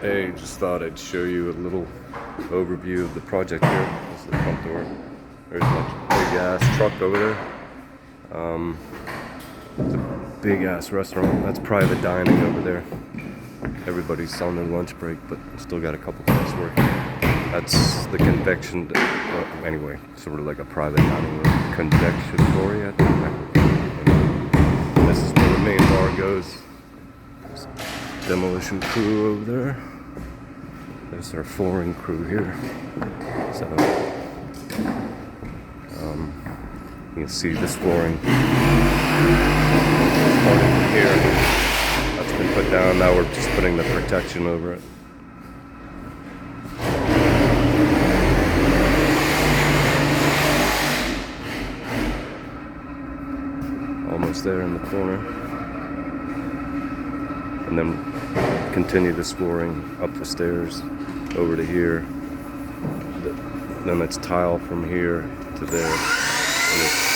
Hey, just thought I'd show you a little overview of the project here. This is the front door. There's a big ass truck over there. It's a big ass restaurant. That's private dining over there. Everybody's on their lunch break, but still got a couple guys working. That's the convection. Anyway, sort of like a private dining room. Convectionatory, I think. This is where the main bar goes. There's demolition crew over there. There's our flooring crew here. So, you can see this flooring starting from here. That's been put down. Now we're just putting the protection over it. Almost there in the corner. And then continue this flooring up the stairs over to here. Then it's tile from here to there. And it's